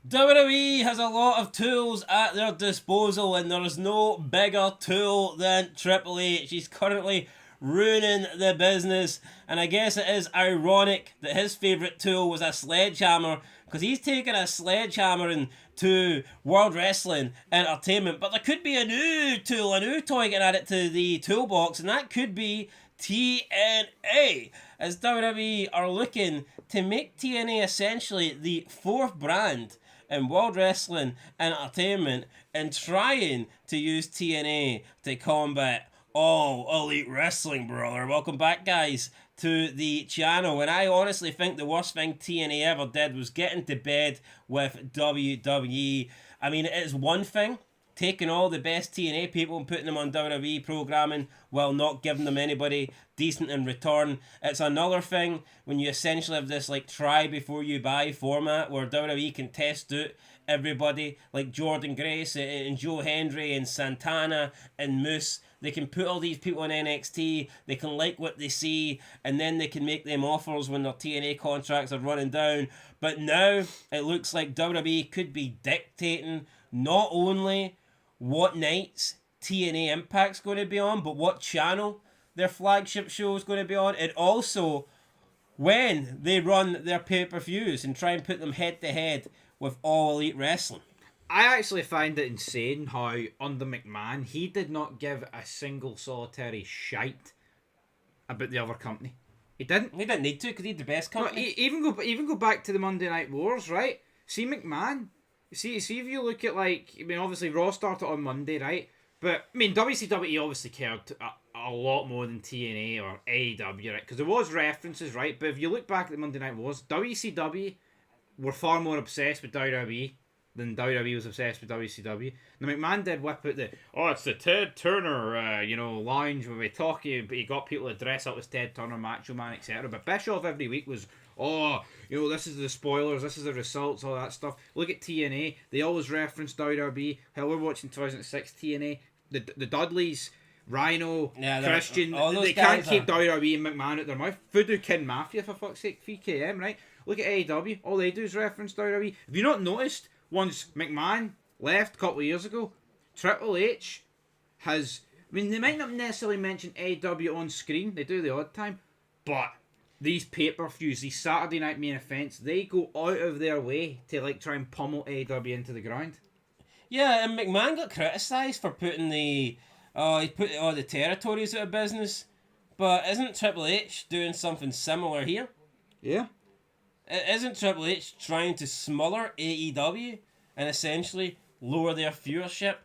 WWE has a lot of tools at their disposal, and there is no bigger tool than Triple H. He's currently ruining the business, and I guess it is ironic that his favourite tool was a sledgehammer, because he's taken a sledgehammer into World Wrestling Entertainment. But there could be a new tool, a new toy getting added to the toolbox, and that could be TNA, as WWE are looking to make TNA essentially the fourth brand in World Wrestling Entertainment, and trying to use TNA to combat all Elite Wrestling, brother. Welcome back, guys, to the channel. And I honestly think the worst thing TNA ever did was getting to bed with WWE. I mean, it is one thing taking all the best TNA people and putting them on WWE programming while not giving them anybody decent in return. It's another thing when you essentially have this like try before you buy format where WWE can test out everybody like Jordan Grace and Joe Hendry and Santana and Moose. They can put all these people in NXT, they can like what they see, and then they can make them offers when their TNA contracts are running down. But now it looks like WWE could be dictating not only what nights TNA Impact's going to be on, but what channel their flagship show is going to be on, and also when they run their pay-per-views and try and put them head-to-head with All Elite Wrestling. I actually find it insane how, under McMahon, he did not give a single solitary shite about the other company. He didn't. He didn't need to, because he's the best company. No, even go back to the Monday Night Wars, right? See McMahon. See if you look at, like, I mean, obviously Raw started on Monday, right? But I mean, WCW obviously cared a lot more than TNA or AEW, right? Because there was references, right? But if you look back at the Monday Night Wars, WCW were far more obsessed with WWE than WWE was obsessed with WCW. Now McMahon did whip out it's the Ted Turner, lounge where we talk, but he got people to dress up as Ted Turner, Macho Man, etc. But Bischoff every week was, this is the spoilers, this is the results, all that stuff. Look at TNA, they always reference WWE. Hell, we're watching 2006 TNA, the Dudleys, Rhino, Christian, they can't keep WWE and McMahon out their mouth. Voodoo Kin Mafia, for fuck's sake, 3KM, right? Look at AEW, all they do is reference WWE. Have you not noticed, once McMahon left a couple of years ago, Triple H has, I mean, they might not necessarily mention AEW on screen, they do the odd time, but these pay-per-views, these Saturday night main events, they go out of their way to like try and pummel AEW into the ground. Yeah, and McMahon got criticised for putting he put all the territories out of business, but isn't Triple H doing something similar here? Yeah. Isn't Triple H trying to smother AEW and essentially lower their viewership,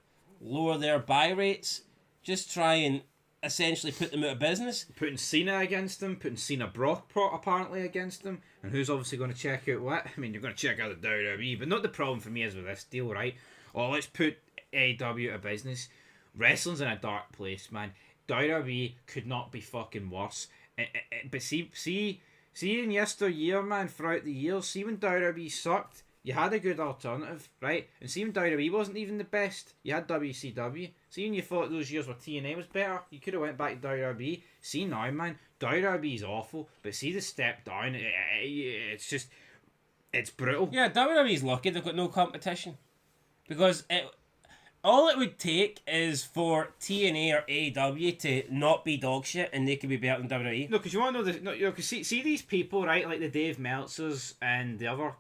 lower their buy rates, just try and essentially put them out of business? Putting Cena against them, putting Cena Brock apparently against them, and who's obviously going to check out what? I mean, you're going to check out the WWE, but not the problem for me is with this deal, right? Let's put AEW out of business. Wrestling's in a dark place, man. WWE could not be fucking worse. But see in yesteryear, man, throughout the years, see when WWE sucked, you had a good alternative, right? And see when WWE wasn't even the best, you had WCW. See when you thought those years where TNA was better, you could have went back to WWE. See now, man, WWE's awful, but see the step down, it's just, it's brutal. Yeah, WWE's lucky they've got no competition. Because all it would take is for TNA or AEW to not be dog shit, and they could be better than WWE. No, because you want to know because see these people, right, like the Dave Meltzers and the other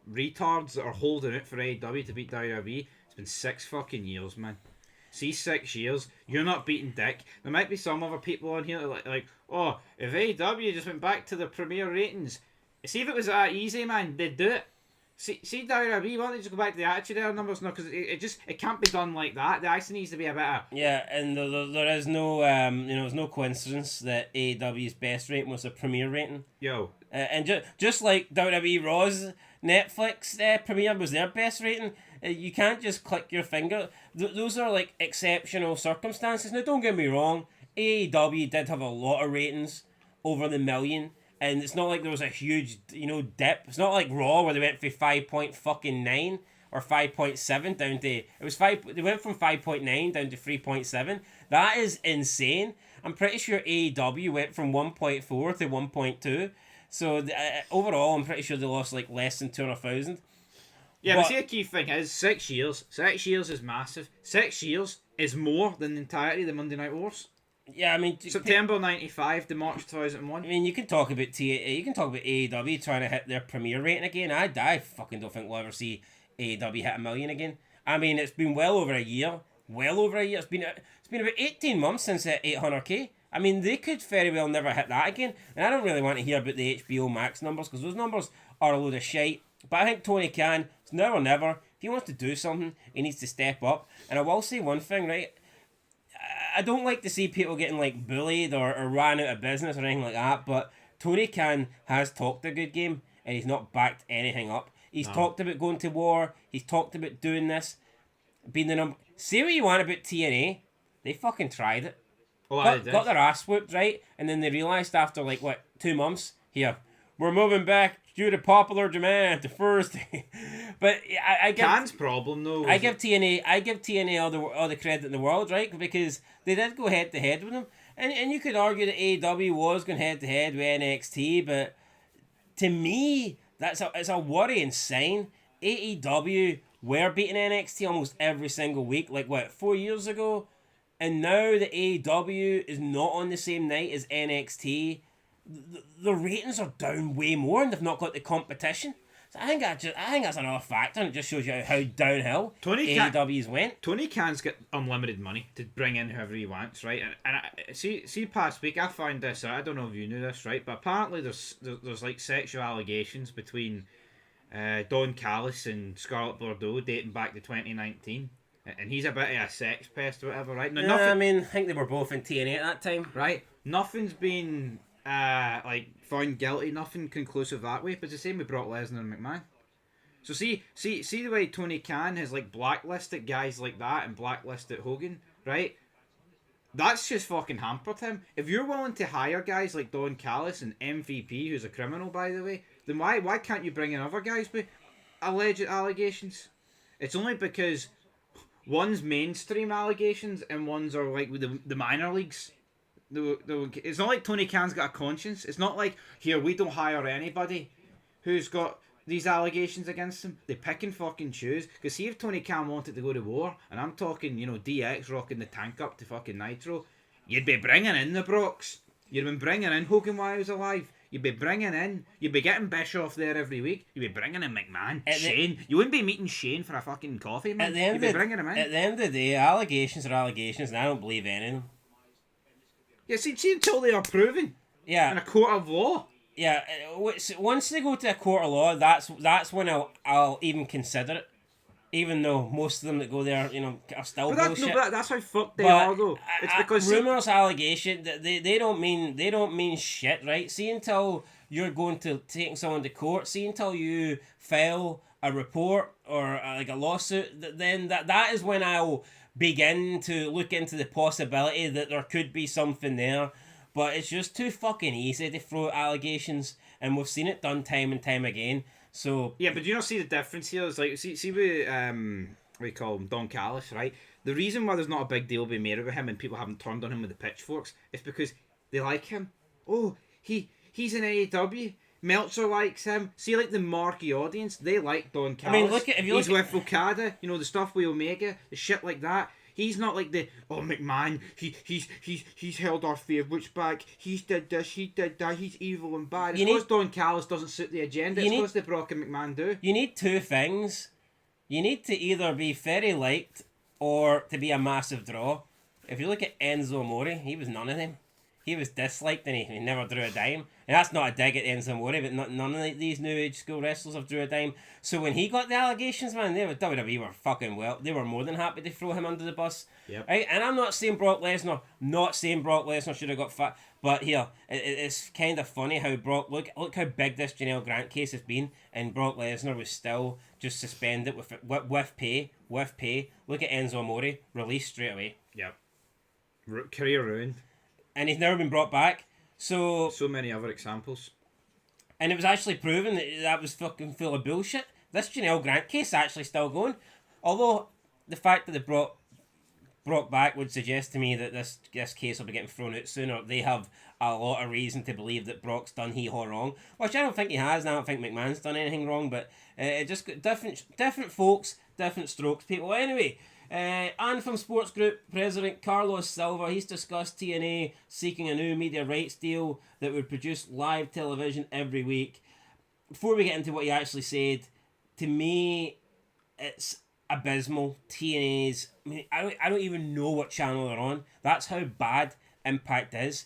retards that are holding it for AEW to beat WWE. It's been 6 fucking years, man. See, 6 years, you're not beating Dick. There might be some other people on here that like, if AEW just went back to the premier ratings, see if it was that easy, man, they'd do it. See WWE, why don't they just go back to the Attitude Era numbers? No, because it can't be done like that. There actually needs to be a better... Yeah, and there is no, there's no coincidence that AEW's best rating was a premier rating. Yo. And just like WWE Raw's Netflix premiere was their best rating, you can't just click your finger. Those are like exceptional circumstances. Now, don't get me wrong, AEW did have a lot of ratings over the million. And it's not like there was a huge, dip. It's not like Raw where they went from 5.9 or 5.7 down to... They went from 5.9 down to 3.7. That is insane. I'm pretty sure AEW went from 1.4 to 1.2. So overall, I'm pretty sure they lost like less than 200,000. Yeah, but see, the key thing is 6 years. 6 years is massive. 6 years is more than the entirety of the Monday Night Wars. Yeah, I mean, September '95 to March 2001. I mean, you can talk about AEW trying to hit their premiere rating again. I fucking don't think we'll ever see AEW hit 1 million again. I mean, it's been well over a year. Well over a year. It's been about 18 months since 800k. I mean, they could very well never hit that again. And I don't really want to hear about the HBO Max numbers because those numbers are a load of shite. But I think Tony Khan, it's now or never. If he wants to do something, he needs to step up. And I will say one thing, right? I don't like to see people getting like bullied or ran out of business or anything like that. But Tony Khan has talked a good game and he's not backed anything up. He's talked about going to war. He's talked about doing this. Being the number. Say what you want about TNA. They fucking tried it. Oh, got their ass whooped, right? And then they realised after 2 months, here, we're moving back due to popular demand to Thursday. But I give Khan's problem though. I give TNA all the credit in the world, right? Because they did go head to head with them. And you could argue that AEW was going head to head with NXT, but to me, it's a worrying sign. AEW were beating NXT almost every single week, 4 years ago? And now the AEW is not on the same night as NXT. The ratings are down way more, and they've not got the competition. So I think that's another factor, and it just shows you how downhill AEW's went. Tony Khan's got unlimited money to bring in whoever he wants, right? And see, past week I found this out. I don't know if you knew this, right? But apparently there's sexual allegations between Don Callis and Scarlett Bordeaux dating back to 2019. And he's a bit of a sex pest or whatever, right? Now, I mean, I think they were both in TNA at that time. Right? Nothing's been, found guilty. Nothing conclusive that way. But it's the same with Brock Lesnar and McMahon. So see the way Tony Khan has, blacklisted guys like that and blacklisted Hogan, right? That's just fucking hampered him. If you're willing to hire guys like Don Callis and MVP, who's a criminal, by the way, then why can't you bring in other guys with alleged allegations? It's only because one's mainstream allegations and one's are with the minor leagues. It's not like Tony Khan's got a conscience. It's not like, here, we don't hire anybody who's got these allegations against him. They pick and fucking choose. Because see, if Tony Khan wanted to go to war, and I'm talking, DX rocking the tank up to fucking Nitro, you'd be bringing in the Brocks. You'd been bringing in Hogan while he was alive. You'd be getting Bischoff there every week. You'd be bringing in McMahon, Shane. You wouldn't be meeting Shane for a fucking coffee, man. You'd be bringing him in. At the end of the day, allegations are allegations, and I don't believe any of them. Yeah, see until they are proven. Yeah. In a court of law. Yeah, once they go to a court of law, that's when I'll even consider it. Even though most of them that go there, are still bullshit. But that's how fucked they are, though. It's because rumours, allegation, they don't mean shit, right? See, until you're going to taking someone to court, see until you file a report or a lawsuit, then that is when I'll begin to look into the possibility that there could be something there. But it's just too fucking easy to throw allegations, and we've seen it done time and time again. So yeah, but do you not see the difference here? It's like see with what do you call him, Don Callis, right? The reason why there's not a big deal being made of him and people haven't turned on him with the pitchforks is because they like him. Oh, he's in AEW. Meltzer likes him. See, the marquee audience, they like Don Callis. I mean, he's with Okada. The stuff with Omega, the shit like that. He's not like McMahon, he's held our favourites back, he's did this, he did that, he's evil and bad. It's because Don Callis doesn't suit the agenda, it's because the Brock and McMahon do. You need two things. You need to either be very liked or to be a massive draw. If you look at Enzo Amore, he was none of them. He was disliked and he never drew a dime. And that's not a dig at Enzo Amore, but none of these new age school wrestlers have drew a dime. So when he got the allegations, man, WWE were fucking well. They were more than happy to throw him under the bus. Yep. Right? And I'm not saying Brock Lesnar should have got fat. But here, it's kind of funny how Brock, look how big this Janelle Grant case has been, and Brock Lesnar was still just suspended with pay. Look at Enzo Amore, released straight away. Yep. Career ruined. And he's never been brought back. So many other examples. And it was actually proven that was fucking full of bullshit. This Janelle Grant case is actually still going. Although the fact that they brought back would suggest to me that this case will be getting thrown out soon, or they have a lot of reason to believe that Brock's done hee-haw wrong. Which I don't think he has, and I don't think McMahon's done anything wrong, but It just got different folks, different strokes, people. Anyway, Anthem Sports Group President Carlos Silva, he's discussed TNA seeking a new media rights deal that would produce live television every week. Before we get into what he actually said, to me, it's abysmal. TNA's, I mean, I don't even know what channel they're on. That's how bad Impact is.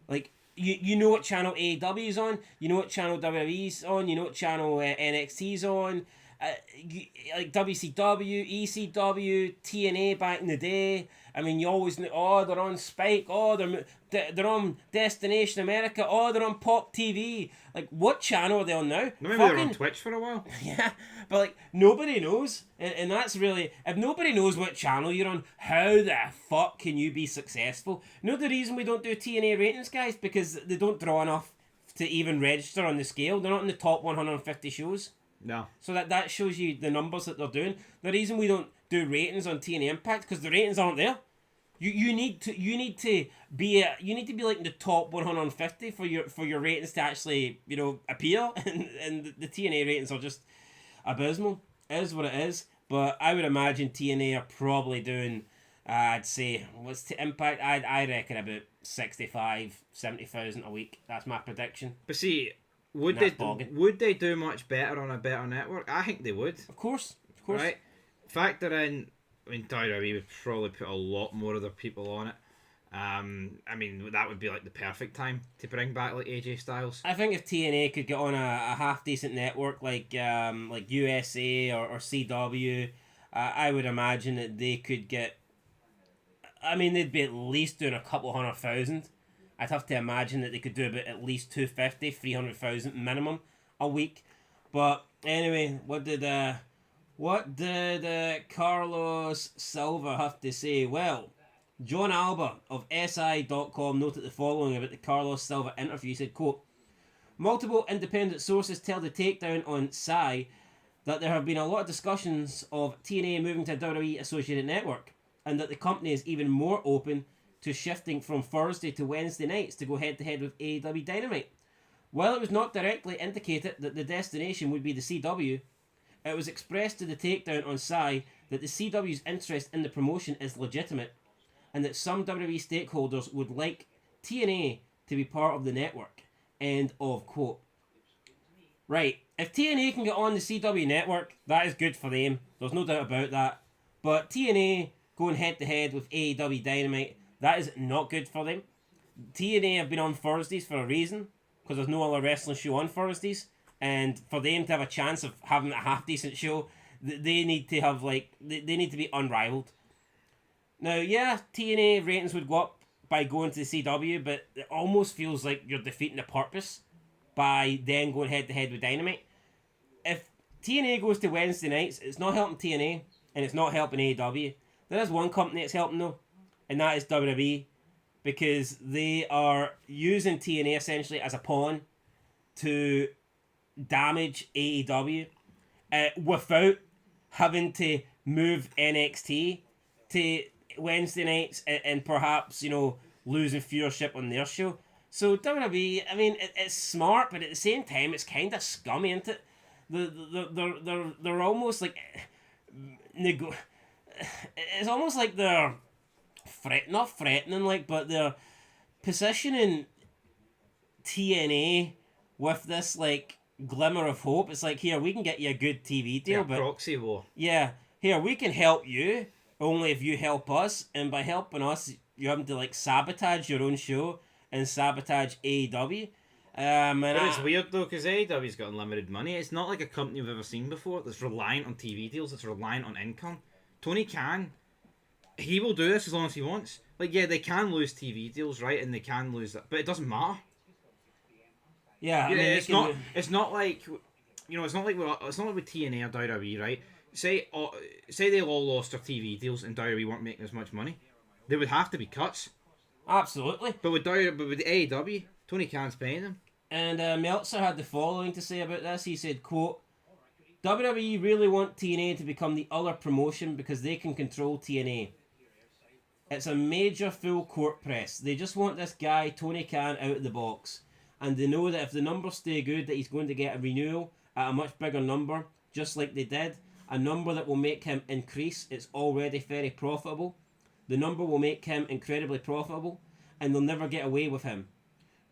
Like, you know what channel AEW is on, you know what channel WWE's on, you know what channel NXT's on, like WCW, ECW, TNA back in the day. I mean, you always know, oh, they're on Spike, oh, they're on Destination America, oh, they're on Pop TV. Like, what channel are they on now? Maybe they were on Twitch for a while. Yeah, but like, nobody knows. And that's really, if nobody knows what channel you're on, how the fuck can you be successful? You know the reason we don't do TNA ratings, guys? Because they don't draw enough to even register on the scale. They're not in the top 150 shows. No. So that shows you the numbers that they're doing. The reason we don't do ratings on TNA Impact, because the ratings aren't there. You need to be like in the top 150 for your ratings to actually, you know, appear, and the TNA ratings are just abysmal. It is what it is. But I would imagine TNA are probably doing, I'd say, what's the Impact? I reckon about 70,000 a week. That's my prediction. But see, would they do much better on a better network? I think they would. Of course. Right. Factor in, I mean, WWE would probably put a lot more of their people on it. I mean, that would be like the perfect time to bring back like AJ Styles. I think if TNA could get on a half decent network like USA or CW, I would imagine that they could get. I mean, they'd be at least doing a couple 100,000. I'd have to imagine that they could do about at least 250, 300,000 minimum a week. But anyway, what did Carlos Silva have to say? Well, John Alba of SI.com noted the following about the Carlos Silva interview. He said, quote, multiple independent sources tell the takedown on Sai that there have been a lot of discussions of TNA moving to a WWE associated network, and that the company is even more open to shifting from Thursday to Wednesday nights to go head-to-head with AEW Dynamite. While it was not directly indicated that the destination would be the CW, it was expressed to the takedown on Sai that the CW's interest in the promotion is legitimate, and that some WWE stakeholders would like TNA to be part of the network. End of quote. Right, if TNA can get on the CW network, that is good for them. There's no doubt about that. But TNA going head-to-head with AEW Dynamite, that is not good for them. TNA have been on Thursdays for a reason, because there's no other wrestling show on Thursdays, and for them to have a chance of having a half-decent show, they need to have, like, they need to be unrivaled. Now, yeah, TNA ratings would go up by going to the CW, but it almost feels like you're defeating the purpose by then going head-to-head with Dynamite. If TNA goes to Wednesday nights, it's not helping TNA, and it's not helping AEW. There is one company that's helping, though, and that is WWE, because they are using TNA essentially as a pawn to damage AEW without having to move NXT to Wednesday nights and perhaps, you know, losing viewership on their show. So WWE, I mean, it's smart, but at the same time, it's kind of scummy, isn't it? They're almost like it's almost like they're not threatening, like, but they're positioning TNA with this like glimmer of hope. It's like, here, we can get you a good TV deal, but proxy war. Yeah, here, we can help you only if you help us, and by helping us, you're having to like sabotage your own show and sabotage AEW. But it's weird though, because AEW's got unlimited money. It's not like a company we've ever seen before that's reliant on TV deals. It's reliant on income. Tony Khan, he will do this as long as he wants. Like, yeah, they can lose TV deals, right, and they can lose that, but it doesn't matter. Yeah, I mean, it's not. It's not like, you know, it's not like with TNA or WWE, right? Say they all lost their TV deals and WWE weren't making as much money, there would have to be cuts. Absolutely. But with AEW, Tony Khan's paying them. And Meltzer had the following to say about this. He said, quote, WWE really want TNA to become the other promotion because they can control TNA. It's a major full court press. They just want this guy, Tony Khan, out of the box. And they know that if the numbers stay good, that he's going to get a renewal at a much bigger number just like they did. A number that will make him increase. It's already very profitable. The number will make him incredibly profitable, and they'll never get away with him.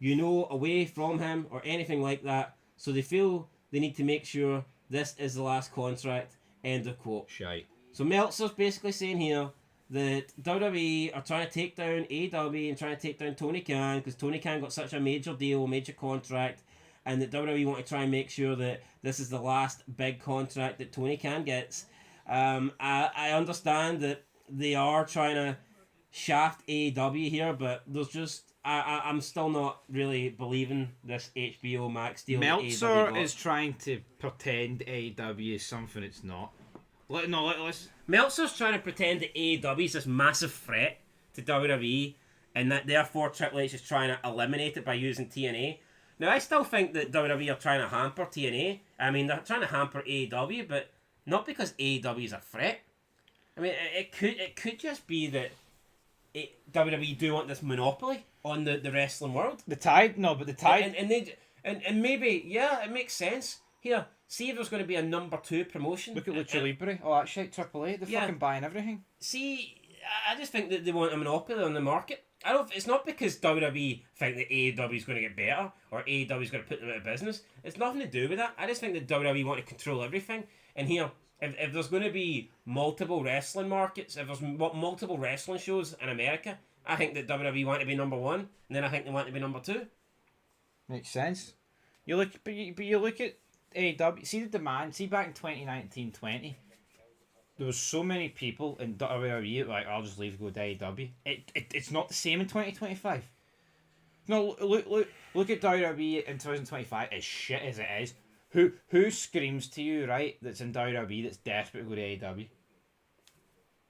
Away from him or anything like that. So they feel they need to make sure this is the last contract. End of quote. Shite. So Meltzer's basically saying here that WWE are trying to take down AEW and trying to take down Tony Khan because Tony Khan got such a major deal, major contract, and that WWE want to try and make sure that this is the last big contract that Tony Khan gets. I understand that they are trying to shaft AEW here, but there's just I'm still not really believing this HBO Max deal. Meltzer is trying to pretend AEW is something it's not. Let's. Meltzer's trying to pretend that AEW is this massive threat to WWE, and that therefore Triple H is trying to eliminate it by using TNA. Now, I still think that WWE are trying to hamper TNA. I mean, they're trying to hamper AEW, but not because AEW is a threat. I mean, it could just be that WWE do want this monopoly on the wrestling world. The Tide? No, but the Tide... And maybe, yeah, it makes sense. Here, see if there's going to be a number 2 promotion. Look at Lucha Libre. Oh, that shit, Triple H. They're fucking buying everything. See, I just think that they want a monopoly on the market. It's not because WWE think that AEW is going to get better or AEW is going to put them out of business. It's nothing to do with that. I just think that WWE want to control everything. And here, if there's going to be multiple wrestling markets, if there's multiple wrestling shows in America, I think that WWE want to be number 1, and then I think they want to be number 2. Makes sense. You look at AEW. See the demand. See back in 2019-20. There was so many people in WWE like, I'll just leave, go to AEW. It's not the same in 2025. No, look at WWE in 2025. As shit as it is, who screams to you, right? That's in WWE that's desperate to go to AEW.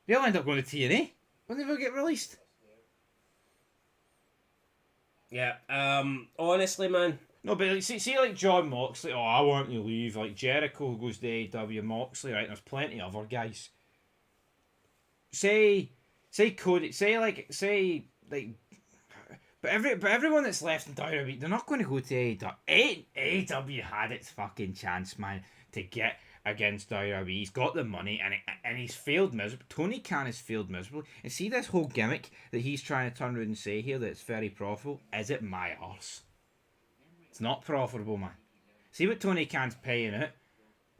They'll end up going to TNA when they will get released. Yeah. Honestly, man. No, but see, like John Moxley. Oh, I want to leave. Like Jericho goes to AEW, Moxley, right? There's plenty of other guys. Say Cody. Say like. But everyone that's left in WWE, they're not going to go to AEW. AEW had its fucking chance, man, to get against WWE. He's got the money, and he's failed miserably. Tony Khan has failed miserably. And see this whole gimmick that he's trying to turn around and say here that it's very profitable. Is it my arse? It's not profitable, man. See what Tony Khan's paying it.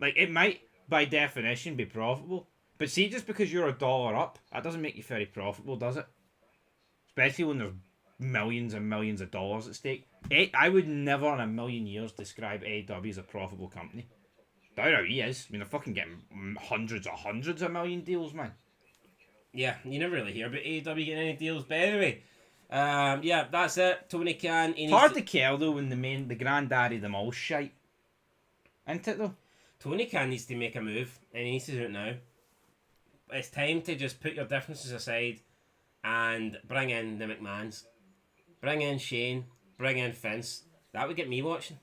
Like, it might, by definition, be profitable. But see, just because you're $1 up, that doesn't make you very profitable, does it? Especially when there's millions and millions of dollars at stake. I would never in a million years describe AEW as a profitable company. WWE is. I mean, they're fucking getting hundreds of million deals, man. Yeah, you never really hear about AEW getting any deals. But anyway, yeah, that's it. Tony Khan. It's hard to care though when the granddaddy them all shite. Isn't it though? Tony Khan needs to make a move, and he needs to do it now. It's time to just put your differences aside and bring in the McMahons. Bring in Shane. Bring in Vince. That would get me watching.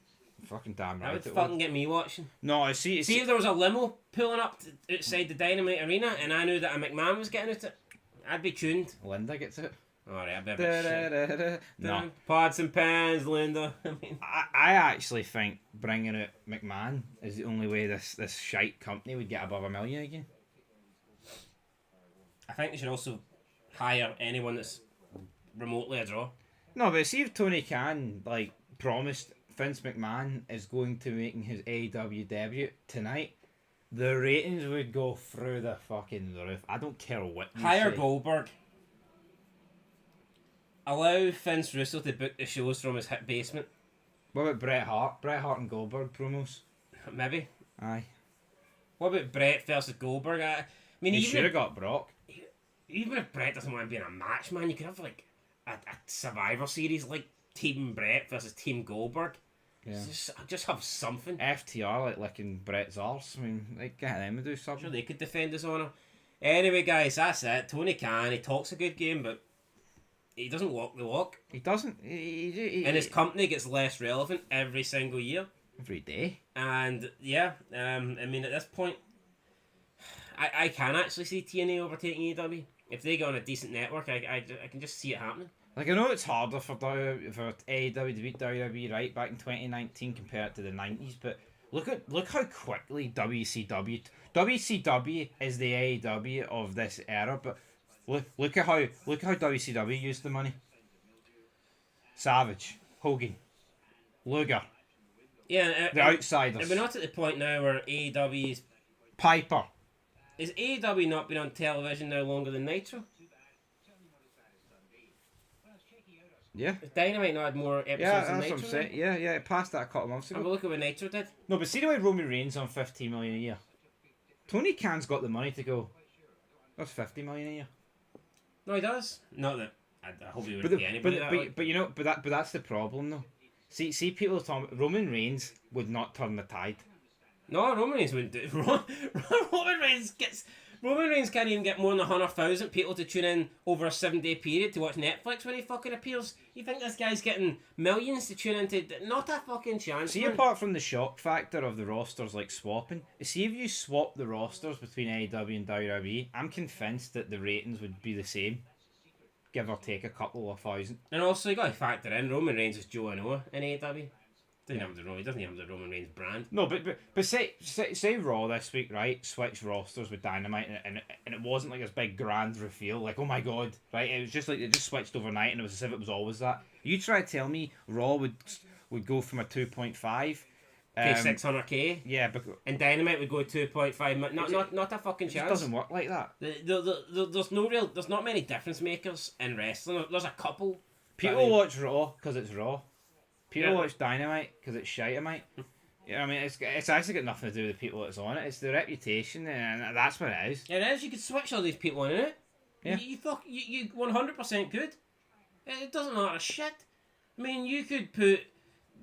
Fucking damn right. That would fucking get me watching. No, I see. See if there was a limo pulling up outside the Dynamite Arena and I knew that a McMahon was getting out it, I'd be tuned. Linda gets it. Alright, I'd be a bit shit. No. Pots and pans, Linda. I actually think bringing out McMahon is the only way this shite company would get above $1 million again. I think they should also hire anyone that's remotely a draw. No, but see if Tony Khan promised Vince McMahon is going to making his AEW debut tonight, the ratings would go through the fucking roof. I don't care what you hire say. Goldberg. Allow Vince Russo to book the shows from his hip basement. What about Bret Hart? Bret Hart and Goldberg promos? Maybe. Aye. What about Bret versus Goldberg? I mean, he should have got Brock. Even if Bret doesn't want to be in a match, man, you could have a Survivor Series like Team Bret versus Team Goldberg. Yeah. Just have something. FTR licking Bret's arse. I mean, get them to do something. Sure, they could defend his honour. Anyway, guys, that's it. Tony Khan, he talks a good game, but he doesn't walk the walk. He doesn't. And his company gets less relevant every single year. Every day. And yeah, I mean, at this point, I can actually see TNA overtaking AEW. If they get on a decent network, I can just see it happening. I know it's harder for AEW to beat WWE right back in 2019 compared to the 90s, but look how quickly WCW is the AEW of this era, but look at how WCW used the money. Savage, Hogan, Luger, Yeah, the Outsiders, we're not at the point now where AEW's... Piper. Is AEW not been on television now longer than Nitro? Yeah. Has Dynamite not had more episodes Yeah, than that's Nitro? what I'm saying. Yeah, it passed that a couple months And ago. we look at what Nitro did. No, but see the way Roman Reigns on 15 million a year. Tony Khan's got the money to go. That's 50 million a year. No, he does. Not that... I hope he But wouldn't pay anybody that. Like. you know, but that's the problem though. See people talking. Roman Reigns would not turn the tide. No, Roman Reigns wouldn't do it. Roman Reigns can't even get more than 100,000 people to tune in over a 7-day period to watch Netflix when he fucking appears. You think this guy's getting millions to tune into? Not a fucking chance. See, man. apart from the shock factor of the rosters like swapping, see if you swap the rosters between AEW and WWE, I'm convinced that the ratings would be the same, give or take a couple of thousand. And also, you got to factor in Roman Reigns is Joe Noah in AEW. He doesn't have the Roman Reigns brand. No, but say Raw this week, right? Switch rosters with Dynamite, and it wasn't like this big grand reveal, like oh my god, right? It was just like it just switched overnight, and it was as if it was always that. You try to tell me Raw would go from a 2.5 Pay 600k. Yeah, but and Dynamite would go 2.5. Not a fucking it chance. just doesn't work like that. There's not many difference makers in wrestling. There's a couple. People watch Raw because it's Raw. People watch Dynamite because it's Shitemite. Yeah, I mean, it's actually got nothing to do with the people that's on it. It's the reputation, and that's what it is. It is. You could switch all these people in it. Yeah. You 100% could. It doesn't matter shit. I mean, you could put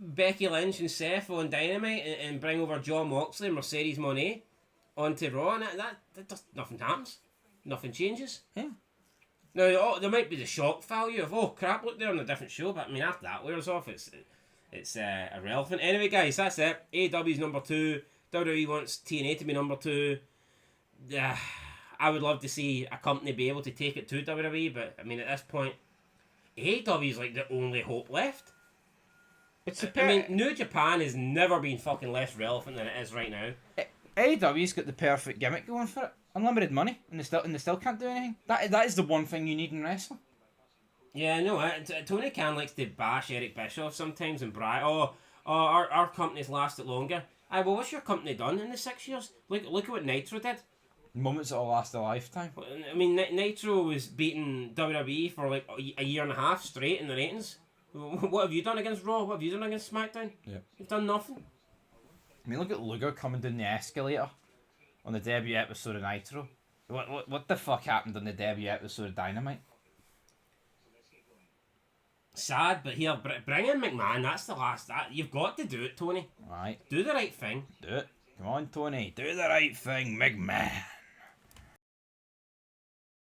Becky Lynch and Seth on Dynamite and bring over John Moxley and Mercedes Moné onto Raw, and that just nothing happens. Nothing changes. Yeah. Now, there might be the shock value of, oh crap, look, they're on a different show, but I mean, after that wears off, it's irrelevant. Anyway, guys, that's it. AEW's number 2. WWE wants TNA to be number 2. I would love to see a company be able to take it to WWE, but I mean, at this point, AEW is like the only hope left. I mean, New Japan has never been fucking less relevant than it is right now. AEW's got the perfect gimmick going for it. Unlimited money, and they still can't do anything. That is the one thing you need in wrestling. Yeah, no, Tony Khan likes to bash Eric Bischoff sometimes and brag, our company's lasted longer. Aye, well, what's your company done in the 6 years? Look at what Nitro did. Moments that'll last a lifetime. I mean, Nitro was beating WWE for like a year and a half straight in the ratings. What have you done against Raw? What have you done against SmackDown? Yeah. You've done nothing. I mean, look at Luger coming down the escalator on the debut episode of Nitro. What the fuck happened on the debut episode of Dynamite? Sad, but here, bring in McMahon. That's the last. You've got to do it, Tony. Right. Do the right thing. Do it. Come on, Tony. Do the right thing, McMahon.